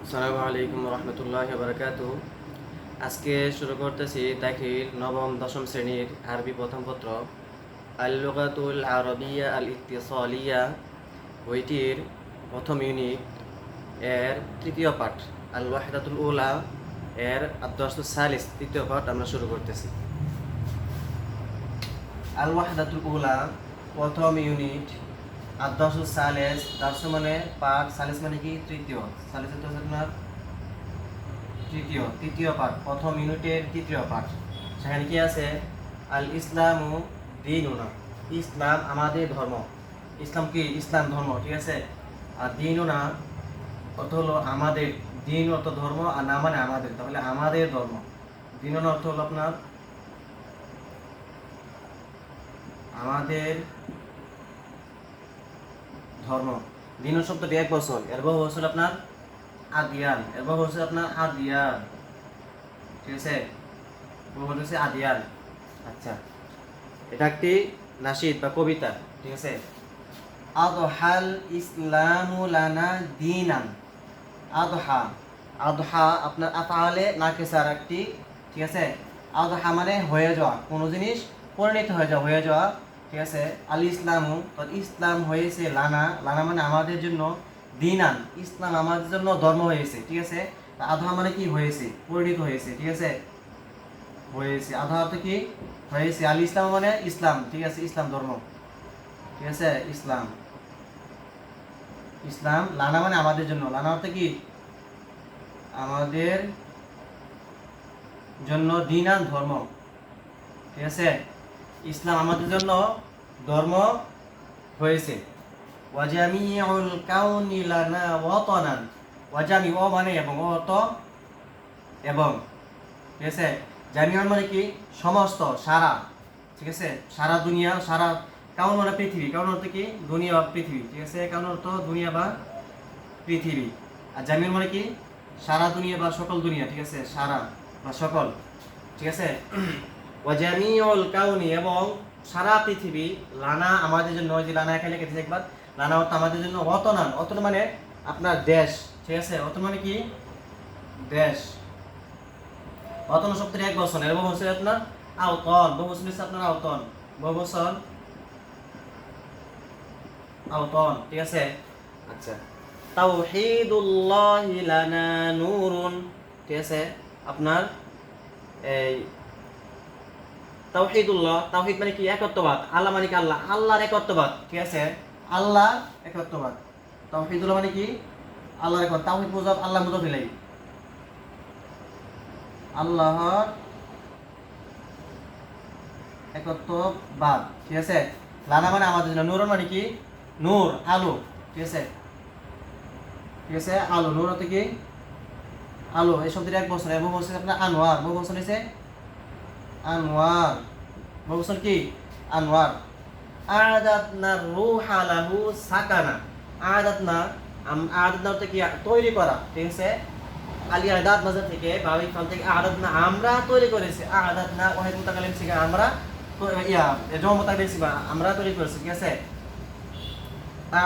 আসসালামু আলাইকুম রহমতুল্লাহ বারকাতু। আজকে শুরু করতেছি দাখিল নবম দশম শ্রেণীর আরবি প্রথম পত্র আল লুগাতুল আরবিয়া আল ইত্তিসালিয়া, বইটির প্রথম ইউনিট এর তৃতীয় পাঠ আল ওয়াহিদাতুল উলা এর আদ-দারসুস সালিস তৃতীয় পাঠ আমরা শুরু করতেছি। আল ওয়াহিদাতুল উলা প্রথম ইউনিট, আদ-দারসুস সালিস, দারস মানে পাঠ, সালিস মানে কি তৃতীয়, সালিস তো আপনার তৃতীয় পাঠ, প্রথম ইউনিটের তৃতীয় পাঠ। সেখানে কি আছে? আল ইসলামু দীনুনা, ইসলাম আমাদের ধর্ম। ইসলাম কি? ইসলাম ধর্ম, ঠিক আছে। আর দীনুনা অর্থ হলো আমাদের, দিন অর্থ ধর্ম, আর না মানে আমাদের, তাহলে আমাদের ধর্ম। দীনুনা অর্থ হলো আপনার আমাদের ধর্ম। দিন শব্দটি এক বছর, এর বহু হচ্ছে আপনার আদিয়ান, এর বহু হচ্ছে আপনার আদিয়ান, ঠিক আছে। বহু হচ্ছে আদিয়ান। আচ্ছা, এটা একটি নাশিদ বা কবিতা, ঠিক আছে। আদহাল ইসলামু লানা দীনান, আদহা, আদহা আপনার আফআলে নাকিসার একটি, ঠিক আছে। আদহা মানে হয়ে যাওয়া, কোনো জিনিস পরিণত হয়ে যাওয়া, ঠিক আছে। আল ইসলামু, ইসলাম হয়েছে, লানা, লানা মানে আমাদের জন্য, দীনান ইসলাম আমাদের জন্য ধর্ম হয়েছে, ঠিক আছে। আদহা মানে কি? হয়েছে, পরিণত হয়েছে, ঠিক আছে, হয়েছে। আদহা অর্থ কি? হয়েছে। আল ইসলাম মানে ইসলাম, ঠিক আছে, ইসলাম ধর্ম, ঠিক আছে, ইসলাম। ইসলাম লানা মানে আমাদের জন্য, লানা অর্থ কি? আমাদের জন্য, দীনান ধর্ম, ঠিক আছে। ইসলাম আমাদের জন্য ধর্ম হয়েছে। ওয়াজামিউল কাউনি লানা ওয়াতানান, ওয়াজামি ও মানে এবং, ও অর্থ এবং, ঠিক আছে। জামিউন মানে কি? সমস্ত, সারা, ঠিক আছে, সারা দুনিয়া, সারা। কাউন মানে পৃথিবী, কাউন অর্থ কি? দুনিয়া বা পৃথিবী, ঠিক আছে, কাউন অর্থ দুনিয়া বা পৃথিবী। আর জামিউন মানে কি? সারা দুনিয়া বা সকল দুনিয়া, ঠিক আছে, সারা বা সকল, ঠিক আছে। ওয়াজামিউল কাউনি এবং সারা পৃথিবী, লানা আমাদের জন্য, ওই যে লানা এখানে লিখেছে একবার, লানা অর্থ আমাদের জন্য, অতনান, অতন মানে আপনার দেশ, ঠিক আছে, অতন মানে কি? দেশ। অতন শব্দের এক বছর, এর বহু বছর আপনার আওতন, বহু বছর হচ্ছে আপনার আওতন, বহু বছর আওতন, ঠিক আছে। আচ্ছা, তাওহীদুল্লাহি লানা নূরুন, ঠিক আছে, আপনার এই তাওহীদুল্লাহ, তাওহীদ মানে কি? একত্ববাদ। আল্লাহ মানে কি? আল্লাহ, আল্লাহর একত্ববাদ, ঠিক আছে, আল্লাহর একত্ববাদ। তাওহীদুল্লাহ মানে কি? আল্লাহর একত্ব। তাওহীদ মুযাফ, আল্লাহ মুযাফ ইলাইহি, আল্লাহর একত্ববাদ, ঠিক আছে। লানা মানে আমাদের জন্য, নূর মানে কি? নূর, আলো, ঠিক আছে, ঠিক আছে, আলো, নূর হতে কি? আলো। এই শব্দের এক বছর, এবং বছর আপনার আনোয়ার, বহু বছর হয়েছে আনোয়ার, বহু বছর কি? আনোয়ার। আদাতনা রূহা লাহু সাকানা, আদাতনা, আদাতনা হতে কি? তৈরি করা, ঠিক আছে। আলী আদাত মাজার থেকে, বাবি ফাল থেকে, আদাতনা আমরা তৈরি করেছি, আদাতনা ওয়াহিদ মুতাকাল্লিম থেকে আমরা জমা মুতাকাল্লিম থেকে আমরা তৈরি করেছি, ঠিক আছে।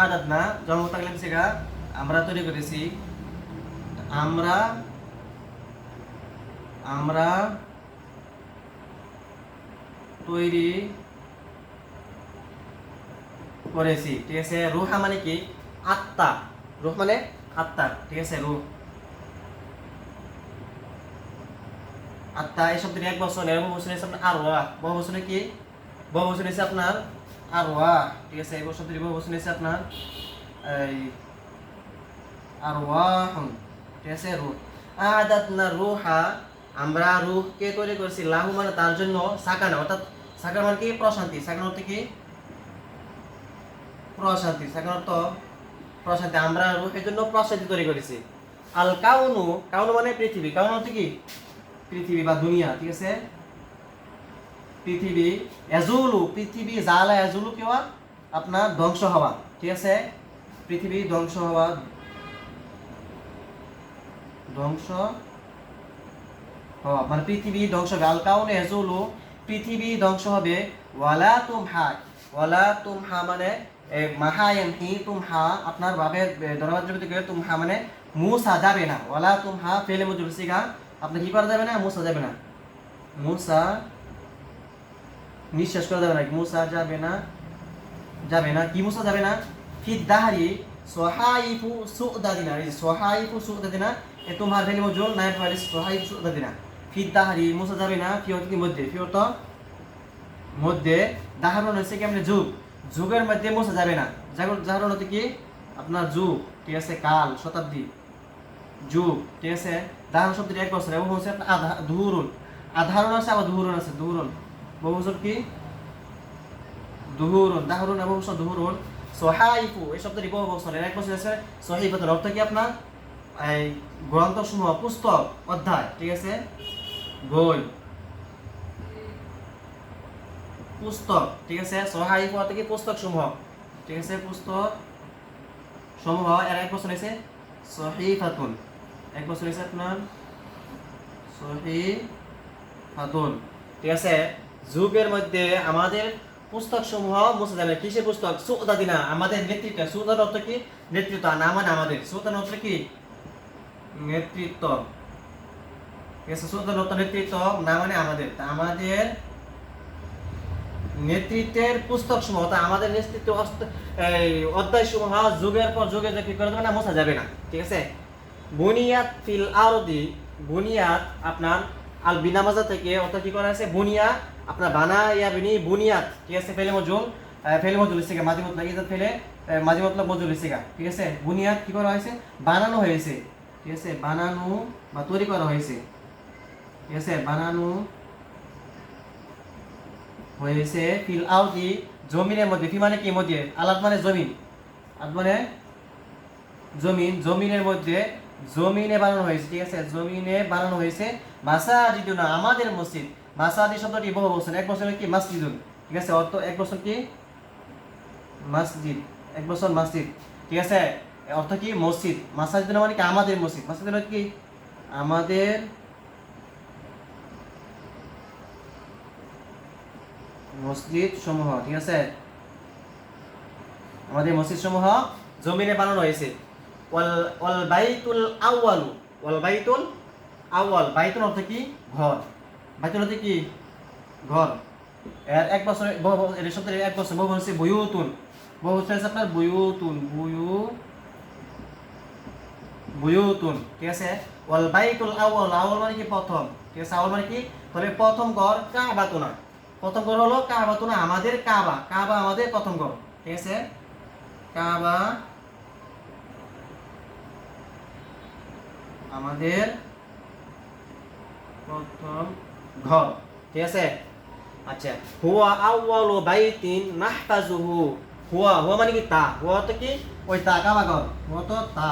আদাতনা জমা মুতাকাল্লিম থেকে আমরা তৈরি করেছি, আমরা আমরা তৈরি করেছি, ঠিক আছে। রুহা মানে কি? আত্মা, রুহ মানে আত্মা, ঠিক আছে, রুহ, আত্মা। এই শব্দের এক বছর, এর বহু বছর হচ্ছে আপনার আরওয়াহ, বহু বছর কি? বহু বছর হচ্ছে আপনার আরওয়াহ, ঠিক আছে। এই শব্দের বহু বছর হচ্ছে আপনার এই আরওয়াহুন, ঠিক আছে, রূহ। আদাতনা রূহা, আমরা রূহকে তৈরি করেছি, লাহু মানে তার জন্য, সাকানা অর্থাৎ, সাকানা মানে কি? প্রশান্তি, সাকানা অর্থ কি? প্রশান্তি, সাকানা অর্থ প্রশান্তি। আমরা রূহের জন্য প্রশান্তি তৈরি করেছি। আল কাউনু, কাউনু মানে পৃথিবী, কাউনু অর্থ কি? পৃথিবী বা দুনিয়া, ঠিক আছে, পৃথিবী। এজুলু, পৃথিবী, জালা এজুলু কি হওয়া? আপনার ধ্বংস হওয়া, ঠিক আছে, পৃথিবী ধ্বংস হওয়া, ধ্বংস হওয়া মানে পৃথিবী ধ্বংস হবে। আল কাউনু এজুলু, পৃথিবী ধ্বংস হবে। ওয়ালা তুমহা, ওয়ালা তুমহা মানে মাহায়ামহি তুমহা আপনার ভাবের ধর্মবাদ যদি করে তুমহা মানে মুসা যাবে না, ওয়ালা তুমহা ফেলে মজুর সিগা আপনি কি করা যাবে না, মুসা যাবে না, মুসা নিঃশ্বাস করা যাবে না, মুসা যাবে না, যাবে না, কি মুসা যাবে না, ফিদ দাহারি সোহাইফু সুদাদিনা, এই সোহাইফু সুদাদিনা এ তোমার ফেলে মজুর নাইব ফারিস সোহাইফু সুদাদিনা, ফিদ দাহারি মুসা যাবে না, ফি অর্থ কি মধ্যে, ফি অর্থ মধ্যে, দাহারণ হচ্ছে কি আমরা যুগ, যুগের মধ্যে মুসা যাবে না, দাহারণ হচ্ছে কি আপনার যুগ, ঠিক আছে, কাল শতাব্দী যুগ, ঠিক আছে, দাহারণ শব্দটি এক বছর এবং হচ্ছে আপনার ধুরুন, আধারণ আছে আবার ধুরুন আছে, ধুরুন বহু বছর কি দুহুরুন, দাহরুন এবং দুহুরুন, সোহাইফু এই শব্দটি বহু বছরের এক বছর আছে, সহিফাতুল অর্থ কি আপনার এই গ্রন্থসমূহ, পুস্তক, অধ্যায়, ঠিক আছে, বই, পুস্তক, ঠিক আছে, সোহাইফু অর্থ কি পুস্তক সমূহ, ঠিক আছে, পুস্তক সমূহ এর এক বছর আছে সহিফাতুন, এক বছর আছে আপনার সহিফাতুন, ঠিক আছে, যুগের মধ্যে আমাদের পুস্তক সমূহ মুছে যাবে, কিসের পুস্তক, সুদাদিনা আমাদের নেতৃত্ব, সুদার অর্থ কি নেতৃত্ব, না মানে আমাদের, সুদান অর্থ কি নেতৃত্ব, ঠিক আছে, সুদান অর্থ নেতৃত্ব, না মানে আমাদের, আমাদের নেতৃত্বের পুস্তক সমূহ, আমাদের নেতৃত্ব অধ্যায় সমূহ যুগের পর যুগে কি করে দেবে না, মোছা যাবে না, ঠিক আছে। বুনিয়াত ফিল আরদি, বুনিয়াত আপনার আল বিনামাজা থেকে অর্থাৎ কি করা আছে, বুনিয়া আপনার বানা ইয়া বিনি বুনিয়াত, ঠিক আছে, ফেলে মজুল ইসিগা মাদি মতলব ইজাত ফেলে মাদি মতলব মজুল ইসিগা, ঠিক আছে, বুনিয়াত কি করা হয়েছে, বানানো হয়েছে, ঠিক আছে, বানানো বা তৈরি করা হয়েছে, ঠিক আছে, বানানো হয়েছে ফিল আরদি জমিনের মধ্যে, ফি মানে কি মধ্যে, আলাদ মানে জমিন, আলাদ মানে জমিন, জমিনের মধ্যে, জমিনে বানানো হয়েছে, ঠিক আছে, জমিনে বানানো হয়েছে, মাসাজিদুনা আমাদের মসজিদ, মাসাজিদ শব্দটি বহু বছর, এক বছর কি মসজিদুন, ঠিক আছে, অর্থ এক বছর কি মসজিদ, এক বছর মসজিদ, ঠিক আছে, অর্থ কি মসজিদ, মাসাজিদুনা মানে কি আমাদের মসজিদ, মসজিদ মানে কি আমাদের মসজিদ সমূহ, ঠিক আছে, আমাদের মসজিদ সমূহ জমিনে বানানো হয়েছে, ওয়াল বাইতুল আউয়ালু, ওয়াল বাইতুল আউয়াল, বাইতুল অর্থ কি ঘর, বাইতুল অর্থ কি ঘর, এর এক বছর এর শব্দের এক বছর বহু হচ্ছে বুয়ুতুন, বহু হচ্ছে আপনার বুয়ুতুন, বুয়ুতুন, ঠিক আছে, ওয়াল বাইতুল আউয়াল, আউয়াল মানে কি প্রথম, ঠিক আছে, আউয়াল মানে কি তবে প্রথম ঘর, কাবাতুনা প্রথম ঘর হলো কাবাতুনা আমাদের কাবা, কাবা আমাদের প্রথম ঘর, ঠিক আছে, কাবা আমাদের প্রথম ঘর, ঠিক আছে। আচ্ছা, হুয়া আউয়ালু বাইতিন নাহতাজুহু, হুয়া হুয়া মানে কি তা, হুয়া তো কি ওই তা কাবা ঘর, হুয়া তো তা,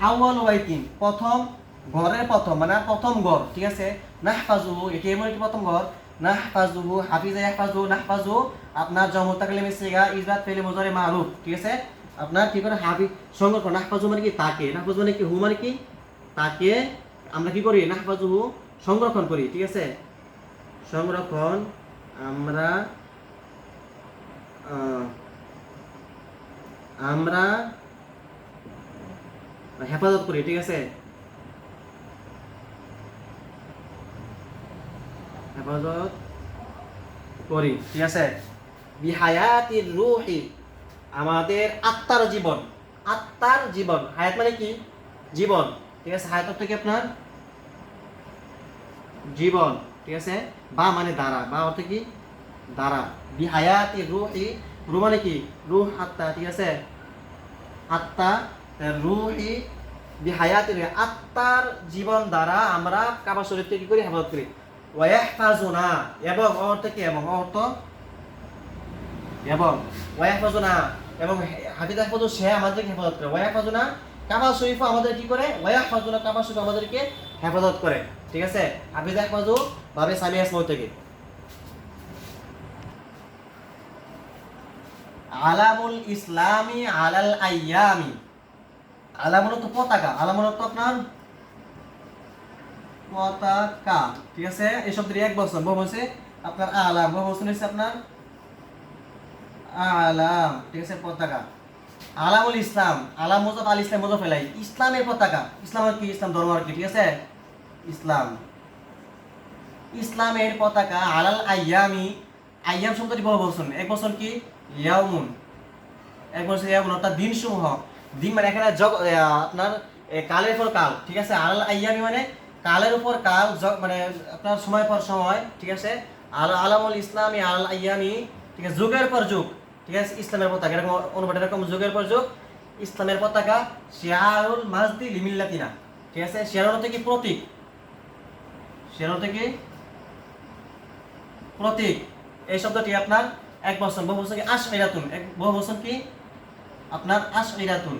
আউয়ালু বাইতিন প্রথম, ঘরের প্রথম মানে প্রথম ঘর, ঠিক আছে, নাহতাজুহু এটি এমন একটি প্রথম ঘর, নাহতাজুহু হাফিজা ইয়াহফাজু, নাহফাজু আপনার জমু তাকলিম সিগা ইজবাত ফেলে মুজারে মারুফ, ঠিক আছে, আপনার কি করে হাফিজ সংরক্ষণ, নাহফাজু মানে কি তাকে, নাহফাজু মানে কি হু মানে কি তাকে আমরা কি করি, নাহফাজু সংরক্ষণ করি, ঠিক আছে, সংরক্ষণ আমরা আমরা হেফাজত করি, ঠিক আছে, হেফাজত করি, ঠিক আছে, বিহায়াতির রূহি আমাদের আত্মার জীবন, আত্মার জীবন, হায়াত মানে কি জীবন, ঠিক আছে, হায়াত অর্থ কি আপনার জীবন, ঠিক আছে, বা মানে দ্বারা, বা অর্থ কি দ্বারা, বিহায়াতির রূহি, রু মানে কি রূহ আত্মা, ঠিক আছে, আত্মা, রূহি বিহায়াতির আত্মার জীবন দ্বারা আমরা কাবা শরীফকে কি করি, হেফাজত করি, ওয়াহফাজুনা এবং অর্থ কি এবং অর্থ এবং ওয়াহফাজুনা এবং হাফিজ হাফাজু সে আমাদেরকে হেফাজত করে, ওয়াহফাজুনা কাবা শরীফ আমাদের কি করে, ওয়াহফাজুনা কাবা শরীফ আমাদেরকে হেফাজত করে, ঠিক আছে, হাফিজ হাফাজু বাবে সামি আসমা থেকে। আলামুল ইসলামি আলাল আইয়ামি, আলামুল তো পতাকা, আলামুল তো আপনার পতাকা, ঠিক আছে, এই শব্দের এক বছর বহু হচ্ছে আপনার আলাম, বহু বছর হচ্ছে আপনার আলাম, ঠিক আছে, পতাকা। আলামুল ইসলাম, আলাম মুজাফ আল ইসলাম মুজাফ ইলাইহি, ইসলামের পতাকা। ইসলামের কি? ইসলাম ধর্ম আর কি, ঠিক আছে, ইসলাম, ইসলামের পতাকা। আলাল আইয়ামি, আইয়াম শব্দটি বহু বচন, এক বচন কি? ইয়াউমুন, এক বচন ইয়াউমুন, অর্থাৎ দিন সমূহ। দিন মানে এখানে আপনার কালের পর কাল, ঠিক আছে। আলাল আইয়ামি মানে কালের উপর কাল, মানে আপনার সময় পর সময়, ঠিক আছে। আলামুল ইসলামি আলাল আইয়ামি, ঠিক আছে, যুগের পর যুগ, ঠিক আছে, ইসলামের পতাকা। এরকম অনুবাদ, এরকম যুগের পর যুগ ইসলামের পতাকা। শিআরুল মাজদি লিমিল্লাতিনা, ঠিক আছে। শিআর অর্থ কি? প্রতীক। শিআর অর্থ কি? প্রতীক। এই শব্দটি আপনার এক বচন, বহু বচন কি? আশইরাতুন, এক বহু বচন কি? আপনার আশইরাতুন,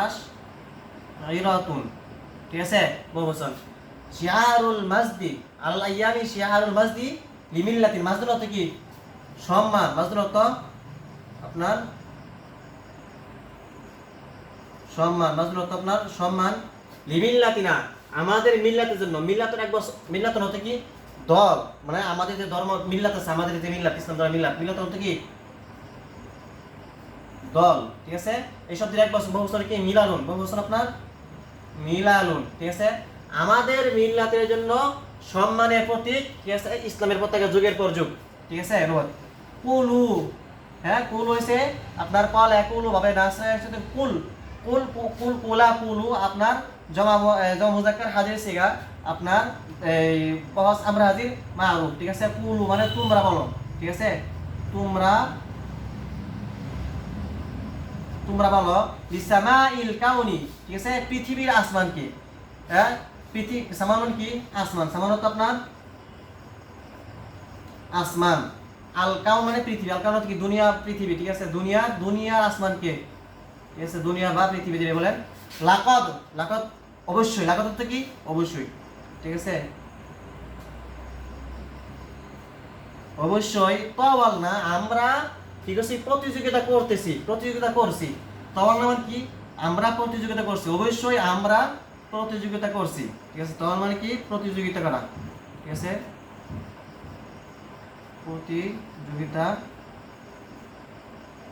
আশইরাতুন, ঠিক আছে, বহু বচন। শিআরুল মাজদি আল আইয়ামি শিআরুল মাজদি লিমিল্লাতিন, মাজদুল অর্থ কি? সম্মান। মাজদুল অর্থ আপনার সম্মান, মাজদুল অর্থ আপনার সম্মান। লিমিল্লাতিনা, আমাদের মিল্লাতের জন্য। মিল্লাতের এক বছর, মিল্লাতের অর্থ কি? দল, মানে আমাদের যে ধর্ম মিল্লাত আছে, আমাদের যে মিল্লাত, ইসলাম ধর্ম মিল্লাত, মিল্লাত অর্থ কি? দল, ঠিক আছে। এই শব্দের এক বছর, বহু বছর কি? মিলালুন, বহু বছর আপনার মিলালুন, ঠিক আছে। আমাদের মিল্লাতের জন্য সম্মানের প্রতীক, ঠিক আছে, ইসলামের পতাকা, যুগের পর যুগ, ঠিক আছে। কুলু, হ্যাঁ, কুল হয়েছে আপনার কল, কুলু ভাবে নাসের সাথে কুল, কুল কুল কুলা কুলু আপনার জমা মুজাক্কার হাজির সিগা আপনার এই পহস আমরা হাজির মারুফ, ঠিক আছে। কুলু মানে তোমরা বলো, ঠিক আছে, তোমরা, তোমরা বলো। লিসামাইল কাউনি, ঠিক আছে, পৃথিবীর আসমানকে, হ্যাঁ, পৃথিবী সামানুন কি? আসমান, সামানত আপনার আসমান। আল কাউন মানে পৃথিবী, আল কাউন কি? দুনিয়া, পৃথিবী, ঠিক আছে, দুনিয়া, দুনিয়ার আসমানকে, ঠিক আছে, দুনিয়া বা পৃথিবী যেটা বলেন। লাকদ, লাকদ অবশ্যই, লাকদ অর্থ কি? অবশ্যই, ঠিক আছে, অবশ্যই। তওয়াল না, আমরা, ঠিক আছে, প্রতিযোগিতা করতেছি, প্রতিযোগিতা করছি। তওয়াল না মানে কি? আমরা প্রতিযোগিতা করছি, অবশ্যই আমরা প্রতিযোগিতা করছি, ঠিক আছে। তওয়াল মানে কি? প্রতিযোগিতা করা, ঠিক আছে, প্রতিযোগিতা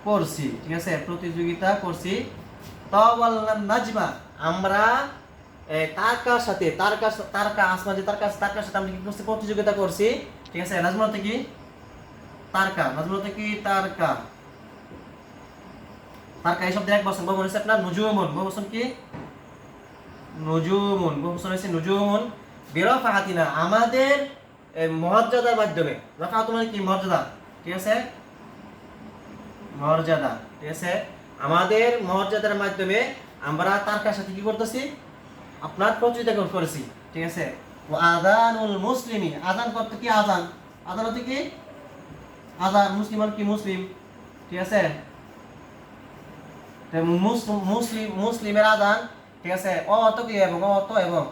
করছি, ঠিক আছে, প্রতিযোগিতা করছি। তাওয়াল্লান নাজমা, আমরা তারকার সাথে, তারকা আসমান যে তারকা, তারকার সাথে আমরা কি করছি? প্রতিযোগিতা করছি, ঠিক আছে। নাজমা হতে কি? তারকা, নাজমা হতে কি? তারকা, তারকা। এই শব্দের এক বচন, বহু বচন আপনার নুজুমুন, বহু বচন কি? নুজুমুন, বহু বচন হচ্ছে নুজুমুন। বিরাফাতিনা, আমাদের মর্যাদার মাধ্যমে। রাফাত মানে কি? মর্যাদা, ঠিক আছে, মর্যাদা, ঠিক আছে। আমাদের মর্যাদার মাধ্যমে আমরা তারকার সাথে কি করতেছি? আপনার প্রতিযোগিতা করেছি, ঠিক আছে। আযানুল মুসলিমি, আযান করতে কি? আযান, আযান হতে কি? আযান, মুসলিমান কি? মুসলিম, ঠিক আছে। মুসলিম, মুসলিমের আযান, ঠিক আছে, অত কি? এবং অত এবং,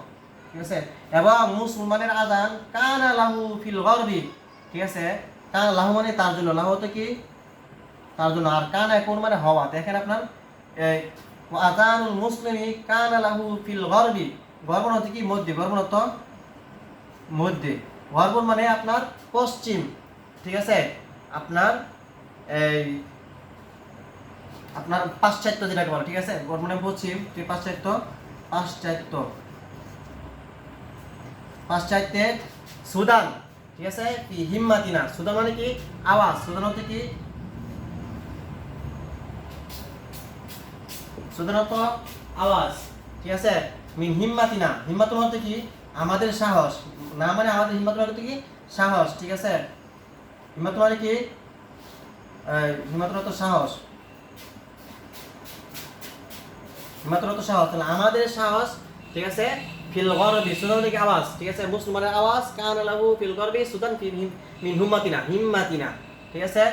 ঠিক আছে। এবং মুসলমানের আযান কানা লাহু ফিল গরবি, ঠিক আছে। কানা লাহু মানে তার জন্য, লাহু হতে কি? তার জন্য। আর কানা কোন মানে হওয়া। দেখেন আপনার আযানুল মুসলিমি কানা লাহু ফিল গরবি, গর্বন হতে কি? মধ্যে, গর্বন অর্থ মধ্যে, গর্বন মানে আপনার পশ্চিম, ঠিক আছে, আপনার এই আপনার পাশ্চাত্য যেটাকে বলে, ঠিক আছে, গর্বন মানে পশ্চিম, ঠিক, পাশ্চাত্য, পাশ্চাত্য, পাশ্চাত্যে। সুদান, ঠিক আছে, কি? হিম্মাতিনা, সুদান মানে কি? আওয়াজ, সুদান হতে কি? সাধারণত আওয়াজ, ঠিক আছে। মিন হিম্মাতিনা, হিম্মাতুন অর্থ কি? আমাদের সাহস, না মানে আমাদের, হিম্মাতুন অর্থ কি? সাহস, ঠিক আছে। হিম্মাতুন মানে কি? হিম্মাতুন অর্থ সাহস, হিম্মাতুন অর্থ সাহস, তাহলে আমাদের সাহস, ঠিক আছে। ফিল গরবি, সুদান থেকে আওয়াজ, ঠিক আছে, মুসলমানের আওয়াজ। কানা লাহু ফিল গরবি সুদান মিন হিম্মাতিনা, হিম্মাতিনা, ঠিক আছে।